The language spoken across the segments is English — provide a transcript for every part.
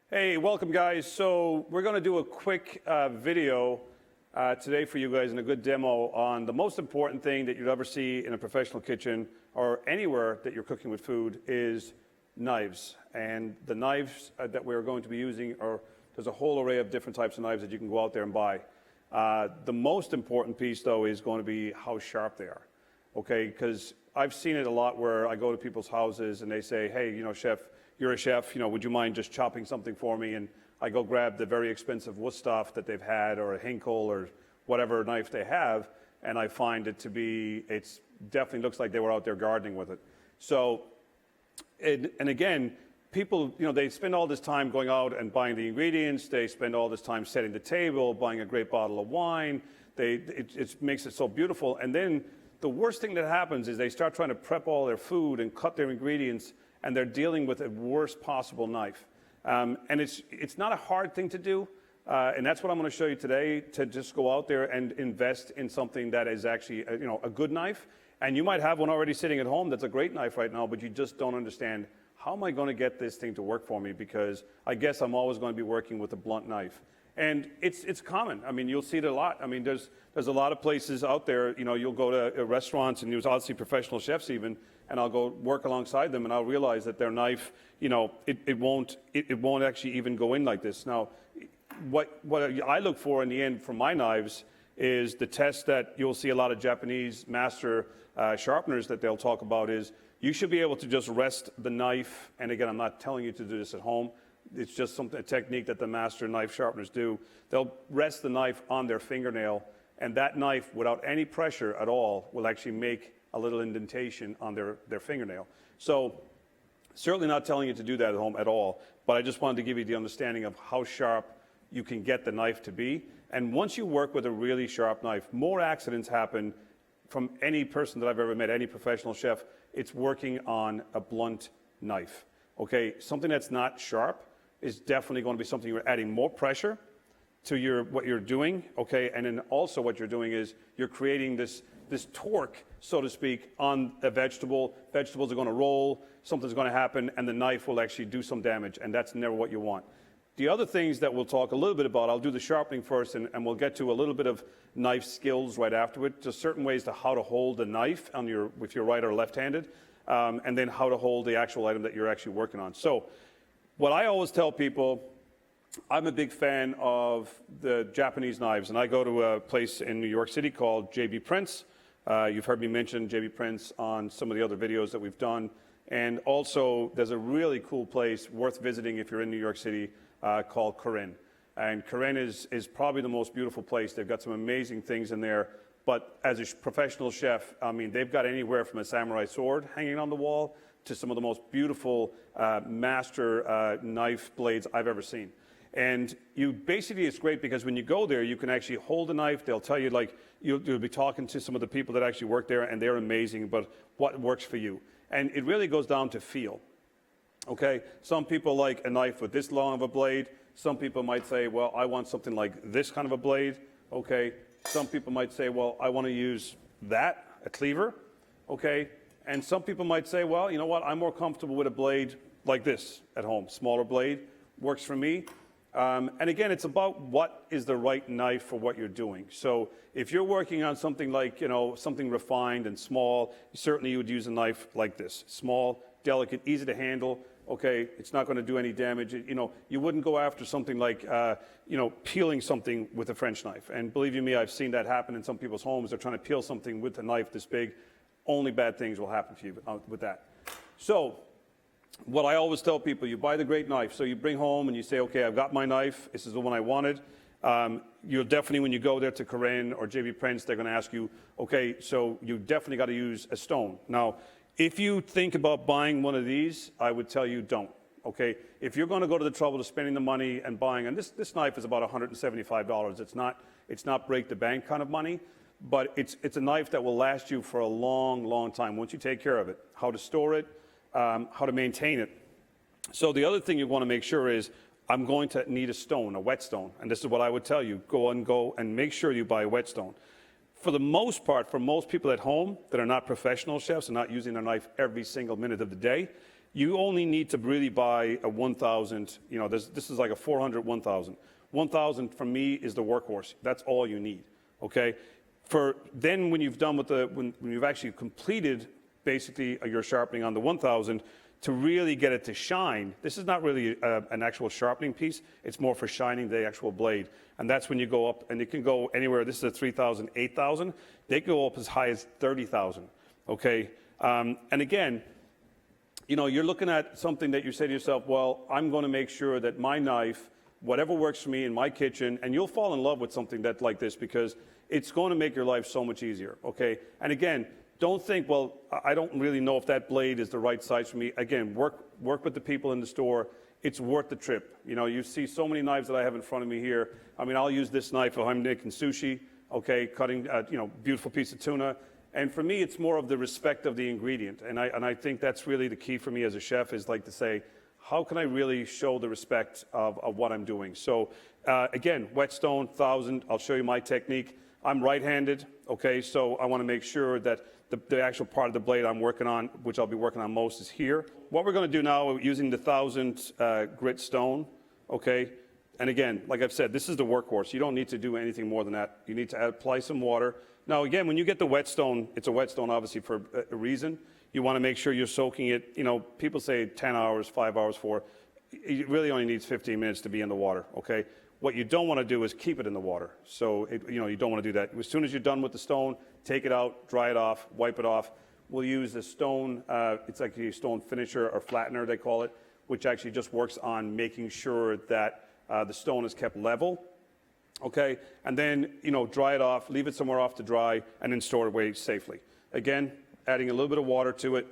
Hey, welcome guys. So we're going to do a quick video today for you guys and a good demo on the most important thing that you'd ever see in a professional kitchen or anywhere that you're cooking with food is knives. And the knives that we're going to be using there's a whole array of different types of knives that you can go out there and buy. The most important piece though is going to be how sharp they are. Okay, because I've seen it a lot where I go to people's houses and they say, hey, chef, you're a chef, would you mind just chopping something for me? And I go grab the very expensive Woodstock that they've had or a Hinkle or whatever knife they have, and I find it to be, it definitely looks like they were out there gardening with it. So, and again, people, they spend all this time going out and buying the ingredients, they spend all this time setting the table, buying a great bottle of wine, it makes it so beautiful, and then the worst thing that happens is they start trying to prep all their food and cut their ingredients, and they're dealing with a worst possible knife. And it's not a hard thing to do, and that's what I'm going to show you today, to just go out there and invest in something that is actually a good knife. And you might have one already sitting at home that's a great knife right now, but you just don't understand, how am I going to get this thing to work for me? Because I guess I'm always going to be working with a blunt knife. And it's common. I mean, you'll see it a lot. I mean, there's a lot of places out there, you'll go to restaurants and I'll see professional chefs even, and I'll go work alongside them and I'll realize that their knife, it won't actually even go in like this. Now, what I look for in the end for my knives is the test that you'll see a lot of Japanese master sharpeners that they'll talk about is, you should be able to just rest the knife, and again, I'm not telling you to do this at home, it's just a technique that the master knife sharpeners do. They'll rest the knife on their fingernail, and that knife, without any pressure at all, will actually make a little indentation on their fingernail. So, certainly not telling you to do that at home at all, but I just wanted to give you the understanding of how sharp you can get the knife to be. And once you work with a really sharp knife, more accidents happen from any person that I've ever met, any professional chef. It's working on a blunt knife. Okay, something that's not sharp is definitely going to be something you're adding more pressure to what you're doing, okay? And then also what you're doing is you're creating this torque, so to speak, on a vegetable. Vegetables are going to roll, something's going to happen, and the knife will actually do some damage, and that's never what you want. The other things that we'll talk a little bit about, I'll do the sharpening first, and we'll get to a little bit of knife skills right afterward, just certain ways to how to hold the knife if you're right or left-handed, and then how to hold the actual item that you're actually working on. So, what I always tell people, I'm a big fan of the Japanese knives, and I go to a place in New York City called J.B. Prince. You've heard me mention J.B. Prince on some of the other videos that we've done. And also, there's a really cool place worth visiting if you're in New York City called Corinne. And Corinne is probably the most beautiful place. They've got some amazing things in there. But as a professional chef, I mean, they've got anywhere from a samurai sword hanging on the wall to some of the most beautiful master knife blades I've ever seen. And it's great because when you go there, you can actually hold a knife. They'll tell you, like, you'll be talking to some of the people that actually work there, and they're amazing, but what works for you? And it really goes down to feel. Okay, some people like a knife with this long of a blade. Some people might say, well, I want something like this kind of a blade. Okay, some people might say, well, I want to use that, a cleaver. Okay, and some people might say, well, you know what, I'm more comfortable with a blade like this at home. Smaller blade works for me. And again, it's about what is the right knife for what you're doing. So if you're working on something like, something refined and small, certainly you would use a knife like this. Small, delicate, easy to handle. Okay, it's not going to do any damage. You wouldn't go after something like, peeling something with a French knife. And believe you me, I've seen that happen in some people's homes. They're trying to peel something with a knife this big. Only bad things will happen to you with that. So, what I always tell people, you buy the great knife. So you bring home and you say, okay, I've got my knife. This is the one I wanted. You'll definitely, when you go there to Corinne or J.B. Prince, they're going to ask you, okay, so you definitely got to use a stone. Now, if you think about buying one of these, I would tell you don't. Okay, if you're going to go to the trouble of spending the money and buying, and this knife is about $175. It's not break the bank kind of money, but it's a knife that will last you for a long, long time once you take care of it. How to store it, how to maintain it. So the other thing you want to make sure is, I'm going to need a stone, a whetstone, and this is what I would tell you: go and make sure you buy a whetstone. For the most part, for most people at home that are not professional chefs and not using their knife every single minute of the day, You only need to really buy a 1,000, you know, this is like a 400, 1,000. 1,000 for me is the workhorse. That's all you need, okay? Then when you've done with when you've actually completed basically your sharpening on the 1,000, to really get it to shine, this is not really an actual sharpening piece, it's more for shining the actual blade. And that's when you go up, and it can go anywhere, this is a 3,000, 8,000, they go up as high as 30,000, okay? And again, you know, you're looking at something that you say to yourself, well, I'm going to make sure that my knife, whatever works for me in my kitchen, and you'll fall in love with something like this because it's going to make your life so much easier, okay? And again, don't think, well, I don't really know if that blade is the right size for me. Again, work with the people in the store. It's worth the trip. You know, you see so many knives that I have in front of me here. I mean, I'll use this knife if I'm making sushi, okay, cutting, you know, beautiful piece of tuna. And for me, it's more of the respect of the ingredient. And I think that's really the key for me as a chef is like to say, how can I really show the respect of what I'm doing? So again, whetstone, 1,000, I'll show you my technique. I'm right-handed, okay, so I want to make sure that the actual part of the blade I'm working on, which I'll be working on most, is here. What we're going to do now, using the 1,000 grit stone, okay, and again, like I've said, this is the workhorse. You don't need to do anything more than that. You need to apply some water. Now, again, when you get the whetstone, it's a whetstone obviously for a reason. You want to make sure you're soaking it. You know, people say 10 hours, 5 hours, 4. It really only needs 15 minutes to be in the water, okay? What you don't want to do is keep it in the water. So, you know, you don't want to do that. As soon as you're done with the stone, take it out, dry it off, wipe it off. We'll use the stone, it's like a stone finisher or flattener, they call it, which actually just works on making sure that the stone is kept level. Okay, and then, you know, dry it off, leave it somewhere off to dry, and then store it away safely. Again, adding a little bit of water to it.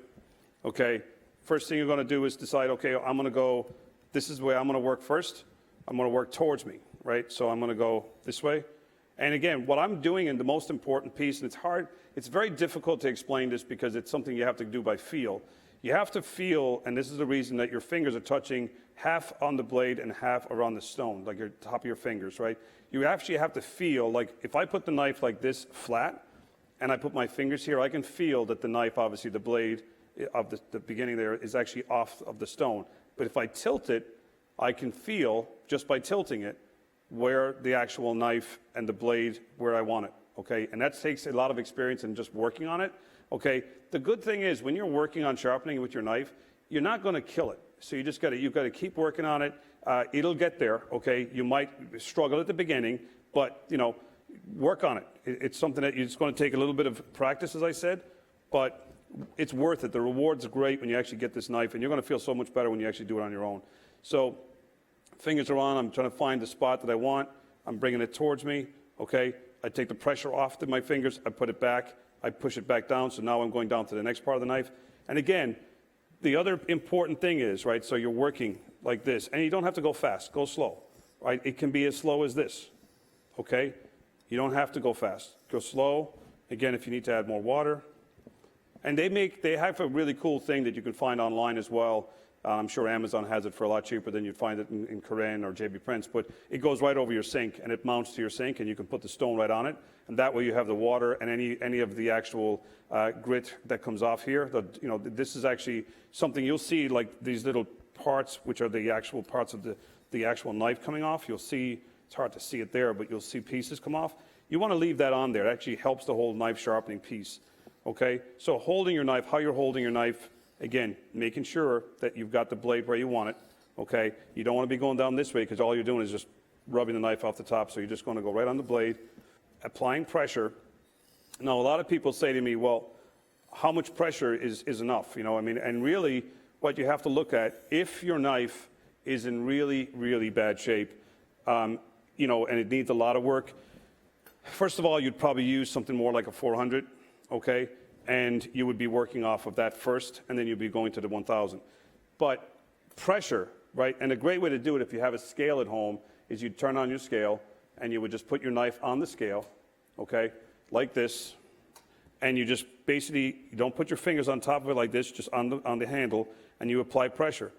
Okay, first thing you're going to do is decide, okay, I'm going to go, this is the way I'm going to work first. I'm going to work towards me, right? So I'm going to go this way. And again, what I'm doing, and the most important piece, and it's hard, it's very difficult to explain this because it's something you have to do by feel. You have to feel, and this is the reason that your fingers are touching half on the blade and half around the stone, like your top of your fingers, right? You actually have to feel, like if I put the knife like this flat, and I put my fingers here, I can feel that the knife, obviously the blade of the beginning there is actually off of the stone. But if I tilt it, I can feel, just by tilting it, where the actual knife and the blade, where I want it, okay? And that takes a lot of experience in just working on it, okay? The good thing is, when you're working on sharpening with your knife, you're not gonna kill it. So you've got to keep working on it. It'll get there, okay? You might struggle at the beginning, but, you know, work on it. It's something that it's going to take a little bit of practice, as I said, but it's worth it. The rewards are great when you actually get this knife, and you're going to feel so much better when you actually do it on your own. So fingers are on. I'm trying to find the spot that I want. I'm bringing it towards me, okay? I take the pressure off my fingers. I put it back. I push it back down, so now I'm going down to the next part of the knife. And again, the other important thing is, right, so you're working like this, and you don't have to go fast. Go slow, right? It can be as slow as this, okay? You don't have to go fast. Go slow. Again, if you need to add more water. And they have a really cool thing that you can find online as well. I'm sure Amazon has it for a lot cheaper than you'd find it in Korean or JB Prince, but it goes right over your sink, and it mounts to your sink, and you can put the stone right on it, and that way you have the water and any of the actual grit that comes off here. You know, this is actually something you'll see, like these little parts, which are the actual parts of the actual knife coming off. You'll see, it's hard to see it there, but you'll see pieces come off. You want to leave that on there. It actually helps the whole knife sharpening piece, okay? So holding your knife, how you're holding your knife, again, making sure that you've got the blade where you want it, okay? You don't want to be going down this way because all you're doing is just rubbing the knife off the top, so you're just going to go right on the blade, applying pressure. Now, a lot of people say to me, well, how much pressure is enough? You know, I mean, and really what you have to look at, if your knife is in really, really bad shape, you know, and it needs a lot of work, first of all, you'd probably use something more like a 400, okay? And you would be working off of that first, and then you'd be going to the 1,000. But pressure, right? And a great way to do it if you have a scale at home is you'd turn on your scale, and you would just put your knife on the scale, okay, like this, and you just basically, you don't put your fingers on top of it like this, just on the handle, and you apply pressure.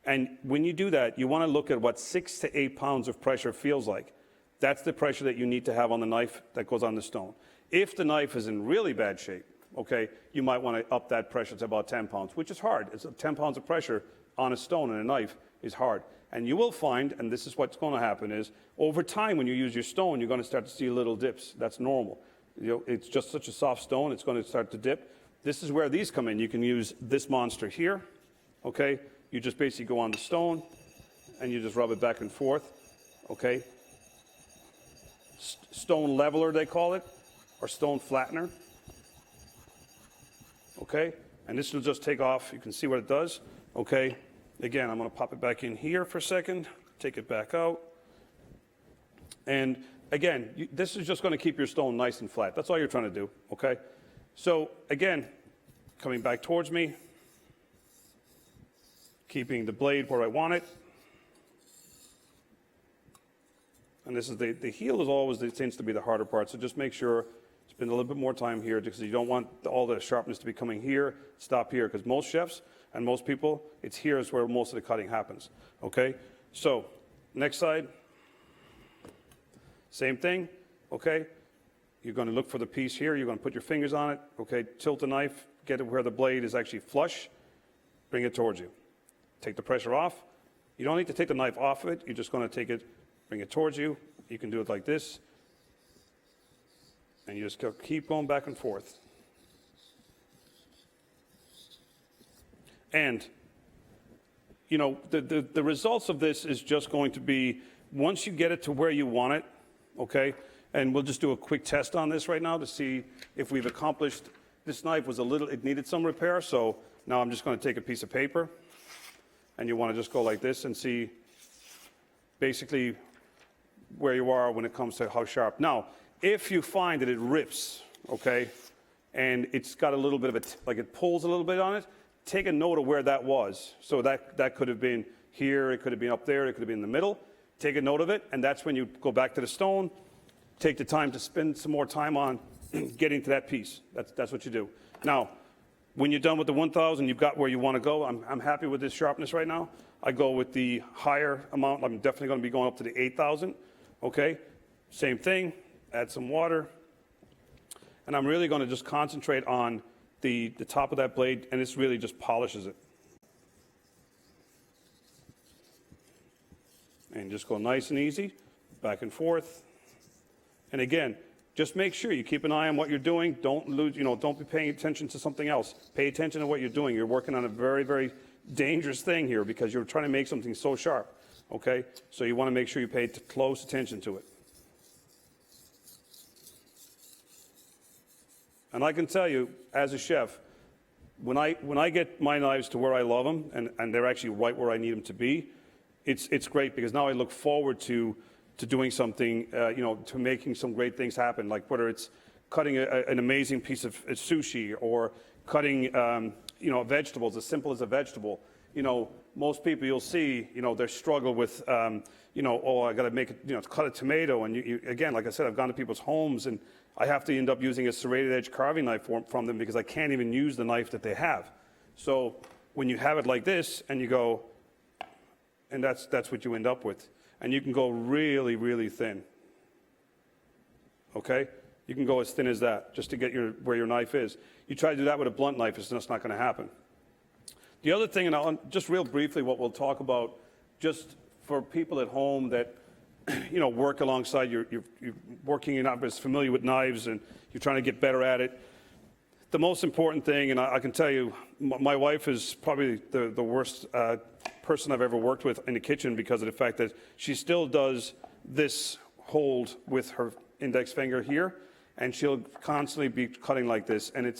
And when you do that, you want to look at what 6 to 8 pounds of pressure feels like. That's the pressure that you need to have on the knife that goes on the stone. If the knife is in really bad shape, okay, you might want to up that pressure to about 10 pounds, which is hard. It's 10 pounds of pressure on a stone and a knife is hard. And you will find, and this is what's going to happen, is over time when you use your stone, you're going to start to see little dips. That's normal. You know, it's just such a soft stone, it's going to start to dip. This is where these come in. You can use this monster here, okay? You just basically go on the stone, and you just rub it back and forth, okay? Stone leveler, they call it, or stone flattener, okay? And this will just take off. You can see what it does, okay? Again, I'm going to pop it back in here for a second, take it back out. And again, this is just going to keep your stone nice and flat. That's all you're trying to do, okay? So again, coming back towards me, keeping the blade where I want it. And this is the heel is always, it tends to be the harder part, so just make sure, spend a little bit more time here because you don't want all the sharpness to be coming here, stop here, because most chefs and most people, it's here is where most of the cutting happens, okay? So, next side, same thing, okay? You're going to look for the piece here, you're going to put your fingers on it, okay? Tilt the knife, get it where the blade is actually flush, bring it towards you. Take the pressure off. You don't need to take the knife off of it, you're just going to take it, bring it towards you. You can do it like this. And you just keep going back and forth. And, you know, the results of this is just going to be, once you get it to where you want it, okay, and we'll just do a quick test on this right now to see if we've accomplished, this knife was a little, it needed some repair, so now I'm just going to take a piece of paper, and you want to just go like this and see basically where you are when it comes to how sharp. Now, if you find that it rips, okay, and it's got a little bit of it, like it pulls a little bit on it, take a note of where that was. So that could have been here, it could have been up there, it could have been in the middle. Take a note of it, and that's when you go back to the stone, take the time to spend some more time on getting to that piece. That's what you do. Now, when you're done with the 1,000, you've got where you want to go. I'm happy with this sharpness right now. I go with the higher amount. I'm definitely going to be going up to the 8,000. Okay, same thing, add some water. And I'm really going to just concentrate on the top of that blade, and this really just polishes it. And just go nice and easy, back and forth. And again, just make sure you keep an eye on what you're doing. Don't lose, don't be paying attention to something else. Pay attention to what you're doing. You're working on a very, very dangerous thing here because you're trying to make something so sharp. Okay, so you want to make sure you pay close attention to it. And I can tell you, as a chef, when I get my knives to where I love them, and they're actually right where I need them to be, it's great because now I look forward to doing something, to making some great things happen, like whether it's cutting an amazing piece of sushi or cutting, vegetables, as simple as a vegetable. Most people you'll see, they struggle with, I got to make it, cut a tomato. And you, again, like I said, I've gone to people's homes and I have to end up using a serrated edge carving knife from them because I can't even use the knife that they have. So when you have it like this and you go, and that's what you end up with. And you can go really, really thin. Okay? You can go as thin as that just to get where your knife is. You try to do that with a blunt knife, it's just not going to happen. The other thing, and I'll just real briefly what we'll talk about, just for people at home that work alongside, you're working, you're not as familiar with knives and you're trying to get better at it. The most important thing, and I can tell you, my wife is probably the worst person I've ever worked with in the kitchen because of the fact that she still does this hold with her index finger here, and she'll constantly be cutting like this, and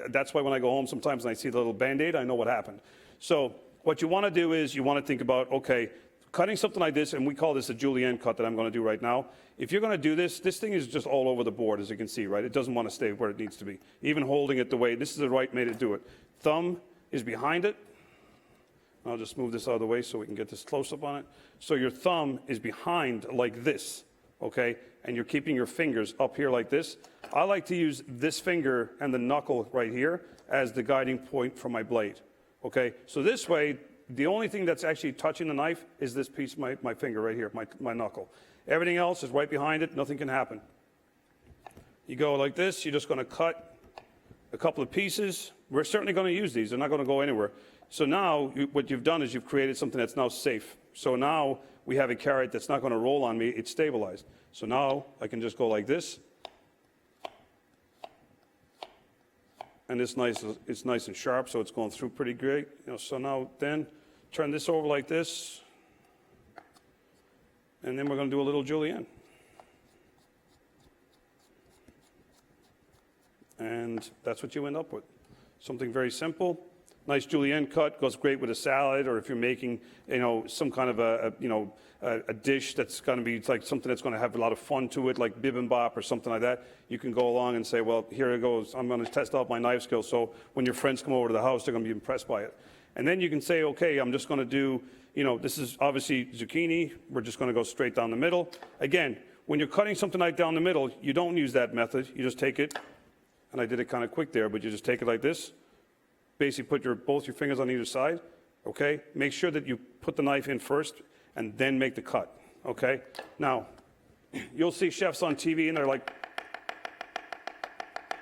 that's why when I go home sometimes and I see the little Band-Aid, I know what happened. So what you want to do is you want to think about, okay, cutting something like this, and we call this a julienne cut that I'm going to do right now. If you're going to do this thing is just all over the board, as you can see, right? It doesn't want to stay where it needs to be. Even holding it the way, this is the right way to do it. Thumb is behind it. I'll just move this out of the way so we can get this close-up on it. So your thumb is behind like this, okay? And you're keeping your fingers up here like this. I like to use this finger and the knuckle right here as the guiding point for my blade, okay? So this way, the only thing that's actually touching the knife is this piece, my finger right here, my knuckle. Everything else is right behind it, nothing can happen. You go like this, you're just gonna cut a couple of pieces. We're certainly going to use these. They're not going to go anywhere. So now what you've done is you've created something that's now safe. So now we have a carrot that's not going to roll on me. It's stabilized. So now I can just go like this. And it's nice and sharp, so it's going through pretty great. So now then turn this over like this. And then we're going to do a little julienne. And that's what you end up with. Something very simple. Nice julienne cut goes great with a salad, or if you're making, some kind of a dish that's going to be like something that's going to have a lot of fun to it, like bibimbap or something like that. You can go along and say, well, here it goes. I'm going to test out my knife skills. So when your friends come over to the house, they're going to be impressed by it. And then you can say, okay, I'm just going to do, this is obviously zucchini. We're just going to go straight down the middle. Again, when you're cutting something like down the middle, you don't use that method. You just take it, and I did it kind of quick there, but you just take it like this. Basically put both your fingers on either side, okay? Make sure that you put the knife in first and then make the cut, okay? Now, you'll see chefs on TV and they're like,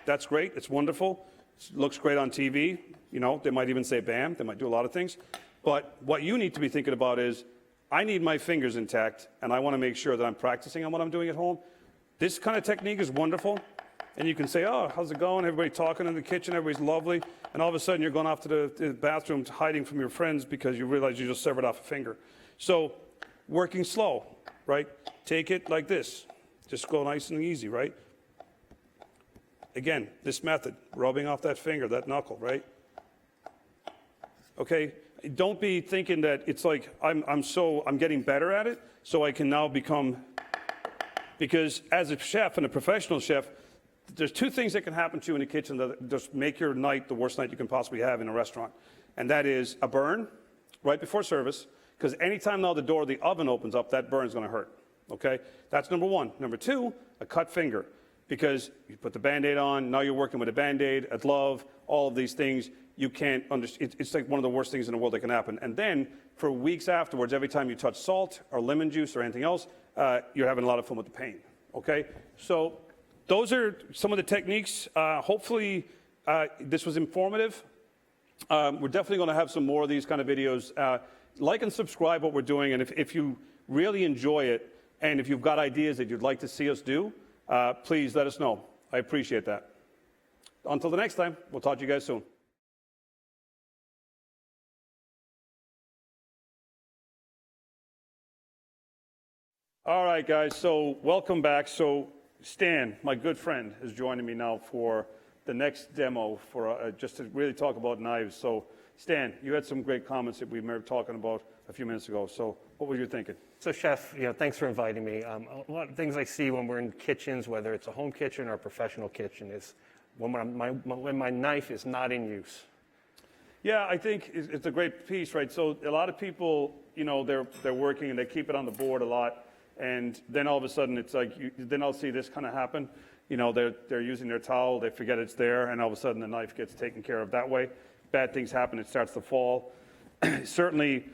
that's great, it's wonderful, it looks great on TV, they might even say bam, they might do a lot of things. But what you need to be thinking about is, I need my fingers intact and I want to make sure that I'm practicing on what I'm doing at home. This kind of technique is wonderful. And you can say, oh, how's it going? Everybody talking in the kitchen, everybody's lovely. And all of a sudden you're going off to the bathroom hiding from your friends because you realize you just severed off a finger. So working slow, right? Take it like this. Just go nice and easy, right? Again, this method, rubbing off that finger, that knuckle, right? Okay, don't be thinking that it's like I'm getting better at it, so I can now become, because as a chef and a professional chef, there's two things that can happen to you in the kitchen that just make your night the worst night you can possibly have in a restaurant. And that is a burn right before service, because anytime now the door of the oven opens up, that burn is going to hurt, okay? That's number one. Number two, a cut finger, because you put the Band-Aid on, now you're working with a Band-Aid, a glove, all of these things. You can't understand. It's like one of the worst things in the world that can happen. And then for weeks afterwards, every time you touch salt or lemon juice or anything else, you're having a lot of fun with the pain, okay? So those are some of the techniques. Hopefully, this was informative. We're definitely going to have some more of these kind of videos. Like and subscribe what we're doing, and if you really enjoy it, and if you've got ideas that you'd like to see us do, please let us know. I appreciate that. Until the next time, we'll talk to you guys soon. All right, guys, so welcome back. So Stan, my good friend, is joining me now for the next demo for just to really talk about knives. So Stan, you had some great comments that we were talking about a few minutes ago. So what were you thinking? So Chef, thanks for inviting me. A lot of things I see when we're in kitchens, whether it's a home kitchen or a professional kitchen, is when my knife is not in use. Yeah, I think it's a great piece, right? So a lot of people, they're working and they keep it on the board a lot. And then all of a sudden, it's like, then I'll see this kind of happen. They're using their towel, they forget it's there, and all of a sudden the knife gets taken care of that way. Bad things happen, it starts to fall. Certainly,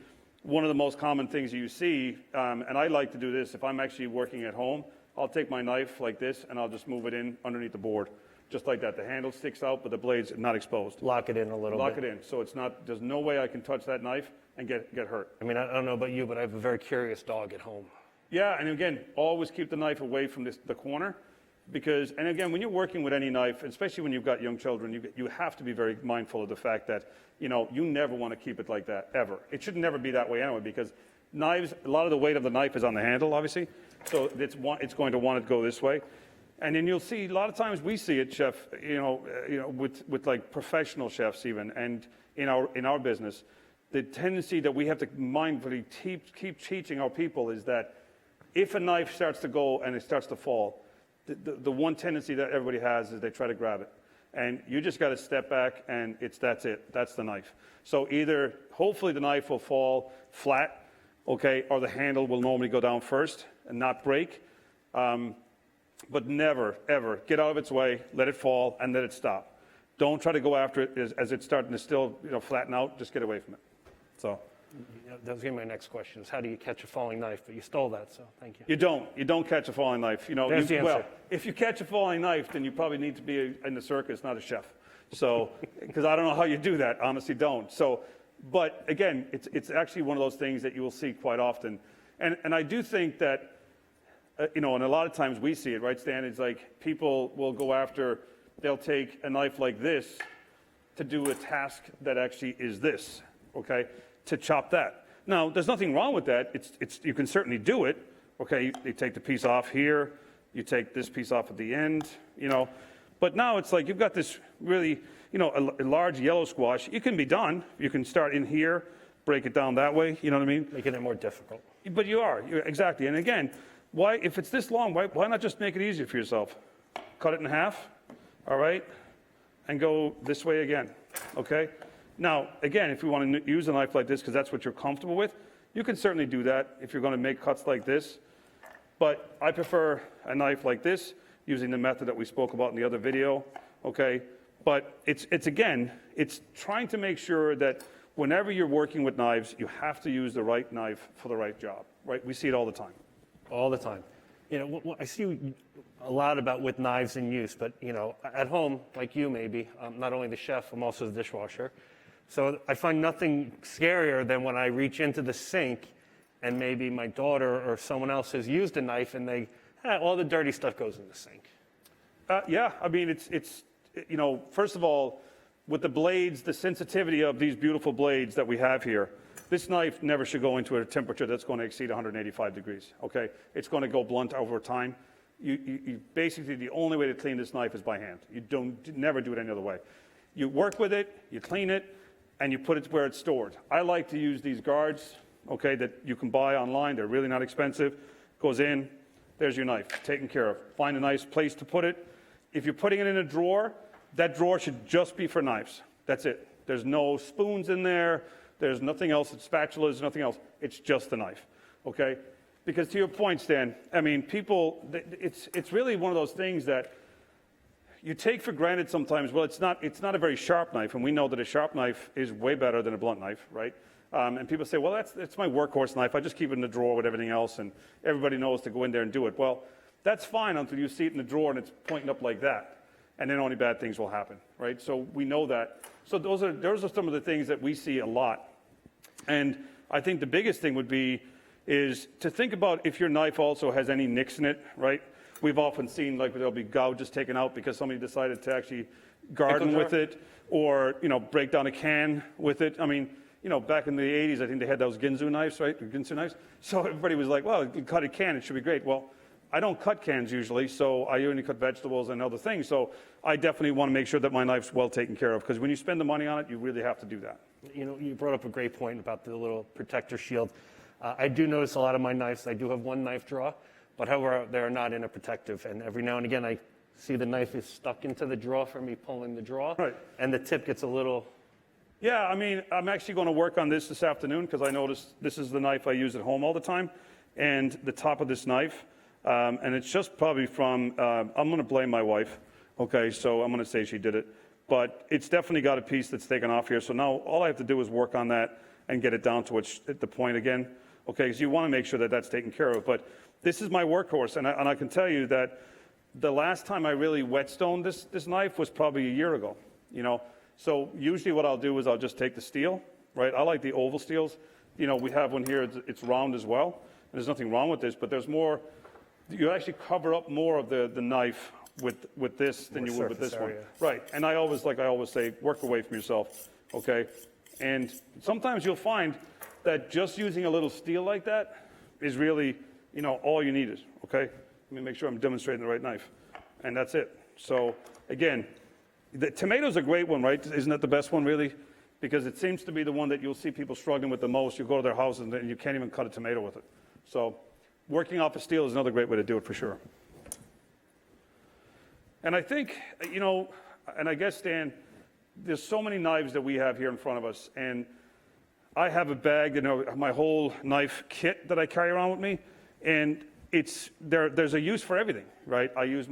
one of the most common things you see, and I like to do this, if I'm actually working at home, I'll take my knife like this, and I'll just move it in underneath the board. Just like that. The handle sticks out, but the blade's not exposed. Lock it in a little bit. Lock it in, so it's not, there's no way I can touch that knife and get hurt. I mean, I don't know about you, but I have a very curious dog at home. Yeah, and again, always keep the knife away from the corner, because, and again, when you're working with any knife, especially when you've got young children, you have to be very mindful of the fact that, you never want to keep it like that, ever. It should never be that way anyway, because knives, a lot of the weight of the knife is on the handle, obviously, so it's going to want to go this way. And then you'll see, a lot of times we see it, Chef, with like professional chefs even, and in our business, the tendency that we have to mindfully keep teaching our people is that if a knife starts to go and it starts to fall, the one tendency that everybody has is they try to grab it. And you just got to step back and that's it. That's the knife. So either, hopefully the knife will fall flat, okay, or the handle will normally go down first and not break. But never, ever get out of its way, let it fall, and let it stop. Don't try to go after it as it's starting to still flatten out. Just get away from it. So. That was going to be my next question, is how do you catch a falling knife? But you stole that, so thank you. You don't catch a falling knife. There's the answer. Well, if you catch a falling knife, then you probably need to be in the circus, not a chef. So, because I don't know how you do that, honestly don't. So, but again, it's actually one of those things that you will see quite often. And I do think that, and a lot of times we see it, right, Stan? It's like people will go after, they'll take a knife like this to do a task that actually is this, okay, to chop that. Now, there's nothing wrong with that. You can certainly do it, okay? You take the piece off here, you take this piece off at the end, But now it's like you've got this really, a large yellow squash. It can be done. You can start in here, break it down that way, you know what I mean? Making it more difficult. But exactly. And again, if it's this long, why not just make it easier for yourself? Cut it in half, all right? And go this way again, okay? Now, again, if you want to use a knife like this because that's what you're comfortable with, you can certainly do that if you're going to make cuts like this. But I prefer a knife like this, using the method that we spoke about in the other video, okay? But it's trying to make sure that whenever you're working with knives, you have to use the right knife for the right job, right? We see it all the time. All the time. I see a lot about with knives in use, but, at home, like you maybe, I'm not only the chef, I'm also the dishwasher. So I find nothing scarier than when I reach into the sink and maybe my daughter or someone else has used a knife and all the dirty stuff goes in the sink. Yeah, I mean, it's first of all, with the blades, the sensitivity of these beautiful blades that we have here, this knife never should go into a temperature that's going to exceed 185 degrees, okay? It's going to go blunt over time. You basically, the only way to clean this knife is by hand. You never do it any other way. You work with it, you clean it, and you put it where it's stored. I like to use these guards, okay, that you can buy online. They're really not expensive. Goes in, there's your knife, taken care of. Find a nice place to put it. If you're putting it in a drawer, that drawer should just be for knives. That's it. There's no spoons in there. There's nothing else, spatulas, nothing else. It's just the knife, okay? Because to your point, Stan, I mean, it's really one of those things that you take for granted sometimes. Well, it's not a very sharp knife, and we know that a sharp knife is way better than a blunt knife, right? And people say, well, that's my workhorse knife. I just keep it in the drawer with everything else, and everybody knows to go in there and do it. Well, that's fine until you see it in the drawer and it's pointing up like that, and then only bad things will happen, right? So we know that. So those are some of the things that we see a lot. And I think the biggest thing would be is to think about if your knife also has any nicks in it, right? We've often seen like there'll be gouges taken out because somebody decided to actually garden with it or, break down a can with it. I mean, back in the 80s, I think they had those Ginsu knives, right? Ginsu knives. So everybody was like, well, you cut a can, it should be great. Well, I don't cut cans usually, so I only cut vegetables and other things. So I definitely want to make sure that my knife's well taken care of because when you spend the money on it, you really have to do that. You brought up a great point about the little protector shield. I do notice a lot of my knives, I do have one knife drawer, but however, they're not in a protective. And every now and again, I see the knife is stuck into the drawer from me pulling the drawer. Right. And the tip gets a little... Yeah, I mean, I'm actually going to work on this afternoon because I noticed this is the knife I use at home all the time. And the top of this knife, and it's just probably from, I'm going to blame my wife. Okay, so I'm going to say she did it. But it's definitely got a piece that's taken off here. So now all I have to do is work on that and get it down to the point again. Okay, because you want to make sure that that's taken care of. But this is my workhorse, and I can tell you that the last time I really whetstoned this knife was probably a year ago. So usually what I'll do is I'll just take the steel, right? I like the oval steels. We have one here, it's round as well. And there's nothing wrong with this, but there's more, you actually cover up more of the knife with this than you would with this one. Right, and I always say, work away from yourself, okay? And sometimes you'll find that just using a little steel like that is really, all you need is, okay? Let me make sure I'm demonstrating the right knife. And that's it. So again, the tomato's a great one, right? Isn't that the best one, really? Because it seems to be the one that you'll see people struggling with the most. You go to their house and you can't even cut a tomato with it. So working off of steel is another great way to do it for sure. And I think, and I guess, Stan, there's so many knives that we have here in front of us. And I have a bag, my whole knife kit that I carry around with me. And there's a use for everything, right? I use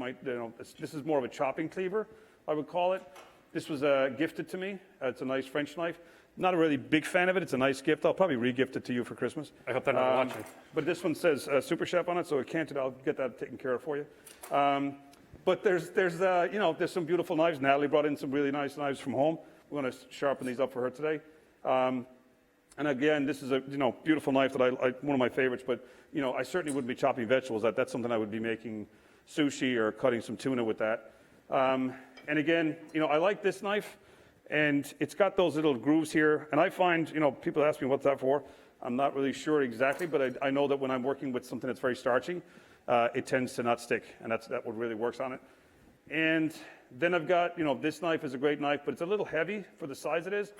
this is more of a chopping cleaver, I would call it. This was gifted to me. It's a nice French knife. Not a really big fan of it. It's a nice gift. I'll probably re-gift it to you for Christmas. I hope they're not watching. But this one says Super Chef on it, so I'll get that taken care of for you. But there's some beautiful knives. Natalie brought in some really nice knives from home. We're going to sharpen these up for her today. And again, this is a beautiful knife that one of my favorites. But I certainly wouldn't be chopping vegetables. That's something I would be making sushi or cutting some tuna with that. And again, I like this knife, and it's got those little grooves here. And I find, people ask me what's that for. I'm not really sure exactly, but I know that when I'm working with something that's very starchy, it tends to not stick, and that what really works on it. And then I've got, this knife is a great knife, but it's a little heavy for the size it is.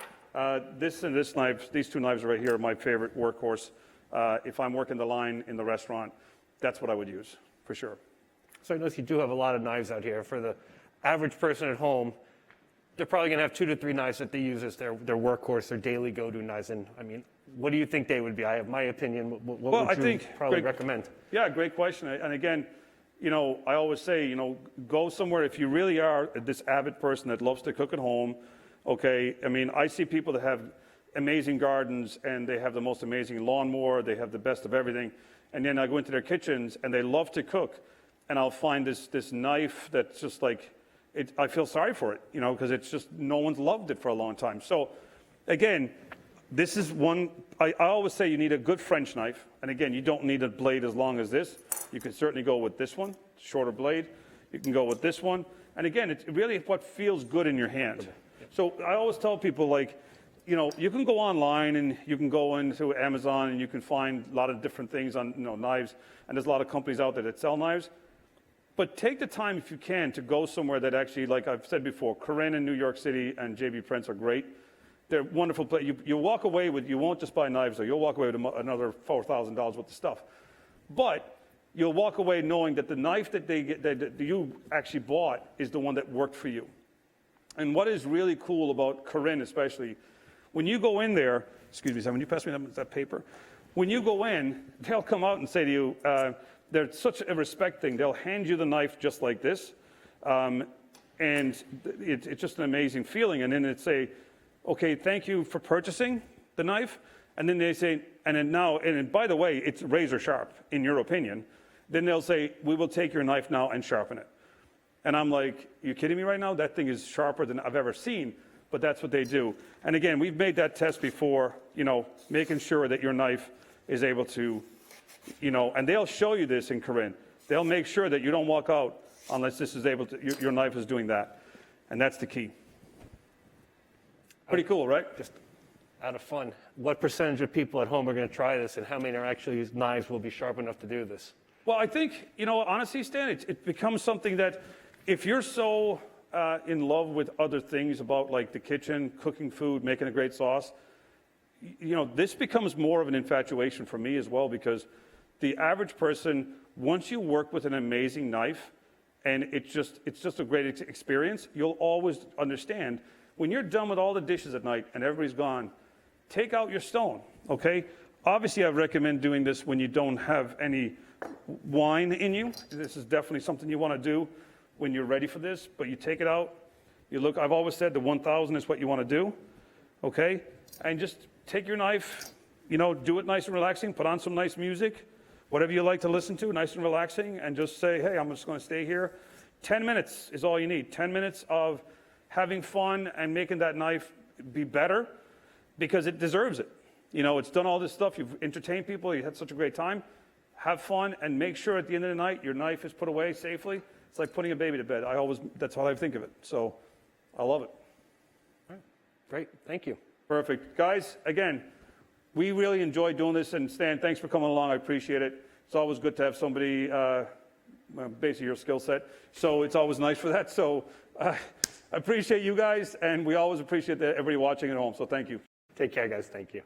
This and this knife, these two knives right here are my favorite workhorse. If I'm working the line in the restaurant, that's what I would use, for sure. So I notice you do have a lot of knives out here. For the average person at home, they're probably going to have 2 to 3 knives that they use as their workhorse, their daily go-to knives. And I mean, what do you think they would be? I have my opinion. What would you probably recommend? Yeah, great question. And again, I always say, go somewhere if you really are this avid person that loves to cook at home. Okay, I mean, I see people that have amazing gardens and they have the most amazing lawnmower. They have the best of everything. And then I go into their kitchens and they love to cook. And I'll find this knife that's just like, I feel sorry for it, because it's just, no one's loved it for a long time. So again, this is one, I always say you need a good French knife. And again, you don't need a blade as long as this. You can certainly go with this one, shorter blade. You can go with this one. And again, it's really what feels good in your hand. So I always tell people, like, you can go online and you can go into Amazon and you can find a lot of different things on, knives. And there's a lot of companies out there that sell knives. But take the time, if you can, to go somewhere that actually, like I've said before, Corinne in New York City and JB Prince are great. They're wonderful places. You walk away with, you won't just buy knives, though. You'll walk away with another $4,000 worth of stuff. But you'll walk away knowing that the knife that you actually bought is the one that worked for you. And what is really cool about Corinne, especially, when you go in there, excuse me, Sam, when you pass me that paper, when you go in, they'll come out and say to you, they're such a respect thing. They'll hand you the knife just like this, and it's just an amazing feeling. And then they'd say, okay, thank you for purchasing the knife. And then they say, and by the way, it's razor sharp, in your opinion. Then they'll say, we will take your knife now and sharpen it. And I'm like, you kidding me right now? That thing is sharper than I've ever seen. But that's what they do. And again, we've made that test before, making sure that your knife is able to, and they'll show you this in Corinne. They'll make sure that you don't walk out unless this is able to, your knife is doing that. And that's the key. Pretty cool, right? Just out of fun, what percentage of people at home are going to try this, and how many are actually knives will be sharp enough to do this? Well, I think, honestly, Stan, it becomes something that if you're so in love with other things about like the kitchen, cooking food, making a great sauce, this becomes more of an infatuation for me as well, because the average person, once you work with an amazing knife and it's just a great experience, you'll always understand when you're done with all the dishes at night and everybody's gone, take out your stone, okay? Obviously, I recommend doing this when you don't have any wine in you. This is definitely something you want to do when you're ready for this, but you take it out, you look, I've always said the 1,000 is what you want to do, okay? And just take your knife, do it nice and relaxing, put on some nice music, whatever you like to listen to, nice and relaxing, and just say, hey, I'm just going to stay here. 10 minutes is all you need. 10 minutes of having fun and making that knife be better, because it deserves it. It's done all this stuff. You've entertained people. You had such a great time. Have fun, and make sure at the end of the night your knife is put away safely. It's like putting a baby to bed. That's how I think of it. So I love it. All right. Great. Thank you. Perfect. Guys, again, we really enjoy doing this. And Stan, thanks for coming along. I appreciate it. It's always good to have somebody, basically your skill set. So it's always nice for that. So I appreciate you guys. And we always appreciate everybody watching at home. So thank you. Take care, guys. Thank you.